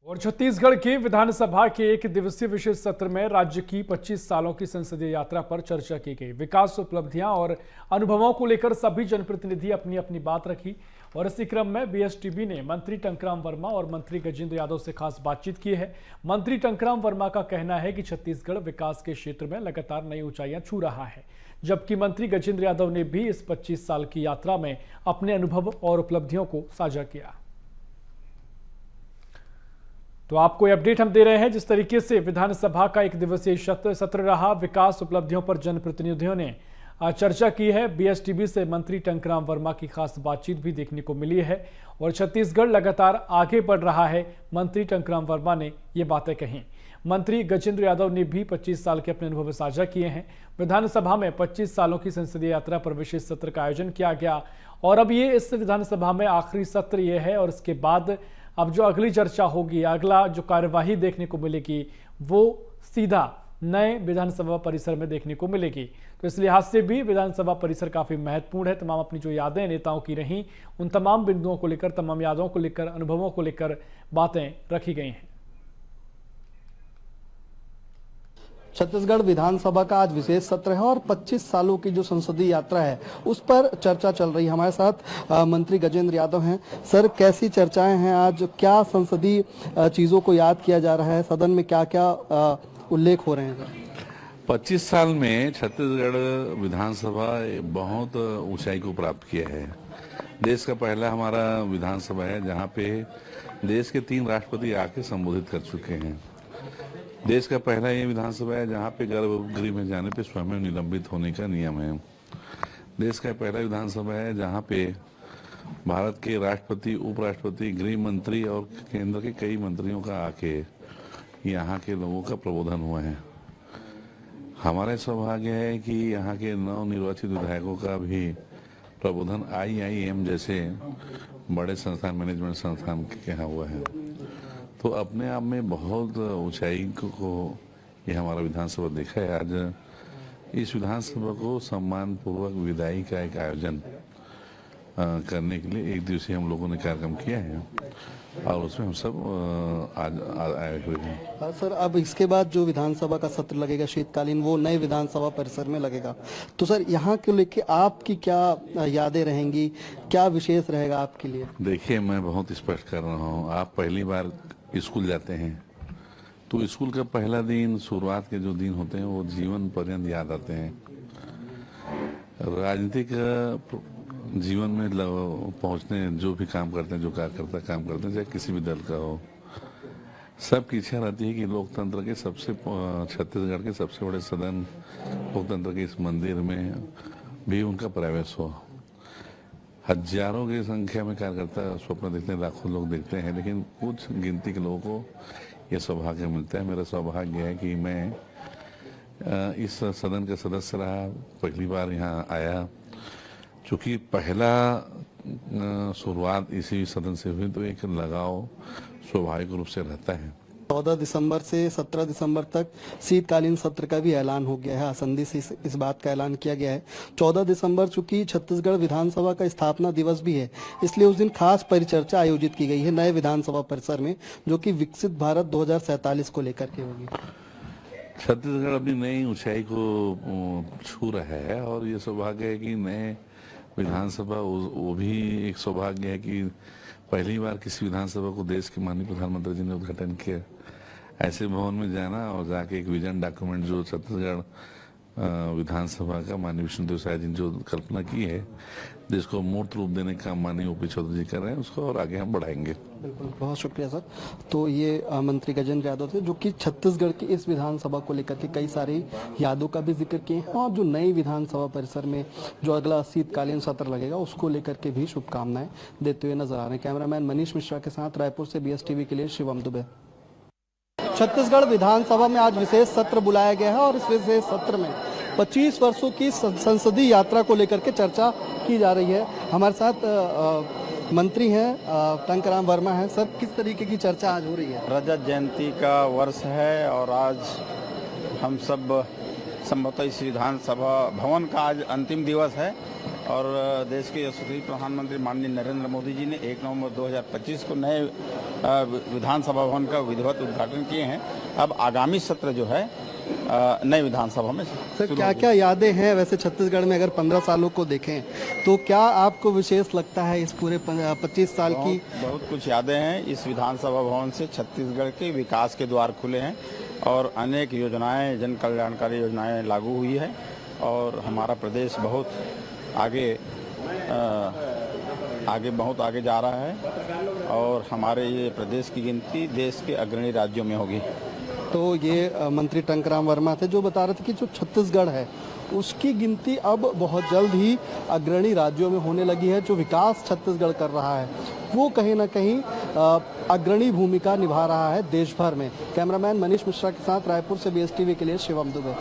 और छत्तीसगढ़ की विधानसभा के एक दिवसीय विशेष सत्र में राज्य की 25 सालों की संसदीय यात्रा पर चर्चा की गई। विकास उपलब्धियां और अनुभवों को लेकर सभी जनप्रतिनिधि अपनी अपनी बात रखी और इसी क्रम में बीएसटीबी ने मंत्री टंकराम वर्मा और मंत्री गजेंद्र यादव से खास बातचीत की है। मंत्री टंकराम वर्मा का कहना है कि छत्तीसगढ़ विकास के क्षेत्र में लगातार नई ऊंचाइयां छू रहा है, जबकि मंत्री गजेंद्र यादव ने भी इस 25 साल की यात्रा में अपने अनुभव और उपलब्धियों को साझा किया। तो आपको ये अपडेट हम दे रहे हैं जिस तरीके से विधानसभा का एक दिवसीय सत्र रहा। विकास उपलब्धियों पर जनप्रतिनिधियों ने चर्चा की है। बीएसटीबी से मंत्री टंकराम वर्मा की खास बातचीत भी देखने को मिली है और छत्तीसगढ़ लगातार आगे बढ़ रहा है, मंत्री टंकराम वर्मा ने ये बातें कही। मंत्री गजेंद्र यादव ने भी 25 साल के अपने अनुभव साझा किए हैं। विधानसभा में 25 सालों की संसदीय यात्रा पर विशेष सत्र का आयोजन किया गया और अब ये इस विधानसभा में आखिरी सत्र ये है और इसके बाद अब जो अगली चर्चा होगी, अगला जो कार्यवाही देखने को मिलेगी वो सीधा नए विधानसभा परिसर में देखने को मिलेगी। तो इस लिहाज से भी विधानसभा परिसर काफी महत्वपूर्ण है। तमाम अपनी जो यादें नेताओं की रहीं उन तमाम बिंदुओं को लेकर, तमाम यादों को लेकर, अनुभवों को लेकर बातें रखी गई हैं। छत्तीसगढ़ विधानसभा का आज विशेष सत्र है और 25 सालों की जो संसदीय यात्रा है उस पर चर्चा चल रही है। हमारे साथ मंत्री गजेंद्र यादव हैं। सर, कैसी चर्चाएं हैं आज? क्या संसदीय चीजों को याद किया जा रहा है? सदन में क्या क्या उल्लेख हो रहे हैं? 25 साल में छत्तीसगढ़ विधानसभा बहुत ऊंचाई को प्राप्त किया है। देश का पहला हमारा विधानसभा है जहाँ पे देश के 3 राष्ट्रपति आके संबोधित कर चुके हैं। देश का पहला ये विधानसभा है जहाँ पे गर्भगृह में जाने पे स्वयं निलंबित होने का नियम है। देश का पहला विधानसभा है जहाँ पे भारत के राष्ट्रपति, उपराष्ट्रपति, गृह मंत्री और केंद्र के कई मंत्रियों का आके यहाँ के लोगों का प्रबोधन हुआ है। हमारा सौभाग्य है कि यहाँ के नवनिर्वाचित विधायकों का भी प्रबोधन IIM जैसे बड़े संस्थान, मैनेजमेंट संस्थान के यहाँ हुआ है। तो अपने आप में बहुत ऊंचाई को ये हमारा विधानसभा देखा है। आज इस विधानसभा को सम्मान पूर्वक विदाई का एक आयोजन करने के लिए एक दिवसीय हम लोगों ने कार्यक्रम किया है और उसमें हम सब आज आए हुए हैं। सर, अब इसके बाद जो विधानसभा का सत्र लगेगा शीतकालीन, वो नए विधानसभा परिसर में लगेगा। तो सर, यहाँ को लेके आपकी क्या यादें रहेंगी? क्या विशेष रहेगा आपके लिए? देखिए, मैं बहुत स्पष्ट कर रहा हूँ। आप पहली बार स्कूल जाते हैं तो स्कूल का पहला दिन, शुरुआत के जो दिन होते हैं वो जीवन पर्यंत याद आते हैं। राजनीतिक जीवन में पहुंचने जो भी काम करते हैं, जो कार्यकर्ता काम करते हैं, चाहे किसी भी दल का हो, सबकी इच्छा रहती है कि लोकतंत्र के छत्तीसगढ़ के सबसे बड़े सदन, लोकतंत्र के इस मंदिर में भी उनका प्रवेश हो। हजारों की संख्या में कार्यकर्ता स्वप्न देखते हैं, लाखों लोग देखते हैं, लेकिन कुछ गिनती के लोगों को यह सौभाग्य मिलता है। मेरा सौभाग्य है कि मैं इस सदन का सदस्य रहा, पहली बार यहाँ आया। चूँकि पहला शुरुआत इसी सदन से हुई तो एक लगाव स्वाभाविक रूप से रहता है। 14 दिसंबर से 17 दिसंबर तक शीतकालीन सत्र का भी ऐलान हो गया है। आसंदी से इस बात का ऐलान किया गया है। 14 दिसंबर चूंकि छत्तीसगढ़ विधानसभा का स्थापना दिवस भी है, इसलिए उस दिन खास परिचर्चा आयोजित की गई है नए विधानसभा परिसर में, जो कि विकसित भारत 2047 को लेकर के होगी। छत्तीसगढ़ अपनी नई ऊंचाई को छू रहा है और ये सौभाग्य है कि नए विधानसभा, वो भी एक सौभाग्य है कि पहली बार किसी विधानसभा को देश के माननीय प्रधानमंत्री जी ने उद्घाटन किया। ऐसे भवन में जाना और जाके एक विजन डॉक्यूमेंट जो छत्तीसगढ़ विधानसभा का माननीय विष्णुदेव साय जी ने जो कल्पना की है, जिसको मूर्त रूप देने का माननीय OP चौधरी जी कर रहे हैं, उसको और आगे हम बढ़ाएंगे। बिल्कुल, बहुत शुक्रिया सर। तो ये मंत्री गजेंद्र यादव थे, जो कि छत्तीसगढ़ की इस विधानसभा को लेकर के कई सारी यादों का भी जिक्र किए हैं और जो नई विधानसभा परिसर में जो अगला शीतकालीन सत्र लगेगा उसको लेकर के भी शुभकामनाएं देते हुए नजर आ रहे हैं। कैमरामैन मनीष मिश्रा के साथ रायपुर से BSTV के लिए शिवम दुबे। छत्तीसगढ़ विधानसभा में आज विशेष सत्र बुलाया गया है और इस विशेष सत्र में 25 वर्षों की संसदीय यात्रा को लेकर के चर्चा की जा रही है। हमारे साथ मंत्री हैं टंकराम वर्मा हैं। सर, किस तरीके की चर्चा आज हो रही है? रजत जयंती का वर्ष है और आज हम सब संभवतः इस विधानसभा भवन का आज अंतिम दिवस है। और देश के यशस्वी प्रधानमंत्री माननीय नरेंद्र मोदी जी ने 1 नवंबर 2025 को नए विधानसभा भवन का विधिवत उद्घाटन किए हैं। अब आगामी सत्र जो है नए विधानसभा में सर क्या क्या यादें हैं वैसे छत्तीसगढ़ में अगर 15 सालों को देखें तो क्या आपको विशेष लगता है इस पूरे 25 साल की? बहुत कुछ यादें हैं। इस विधानसभा भवन से छत्तीसगढ़ के विकास के द्वार खुले हैं और अनेक योजनाएं, जन कल्याणकारी योजनाएं लागू हुई है और हमारा प्रदेश बहुत बहुत आगे जा रहा है और हमारे ये प्रदेश की गिनती देश के अग्रणी राज्यों में होगी। तो ये मंत्री टंकराम वर्मा थे जो बता रहे थे कि जो छत्तीसगढ़ है उसकी गिनती अब बहुत जल्द ही अग्रणी राज्यों में होने लगी है। जो विकास छत्तीसगढ़ कर रहा है वो कहीं ना कहीं अग्रणी भूमिका निभा रहा है देश भर में। कैमरामैन मनीष मिश्रा के साथ रायपुर से BSTV के लिए शिवम दुबे।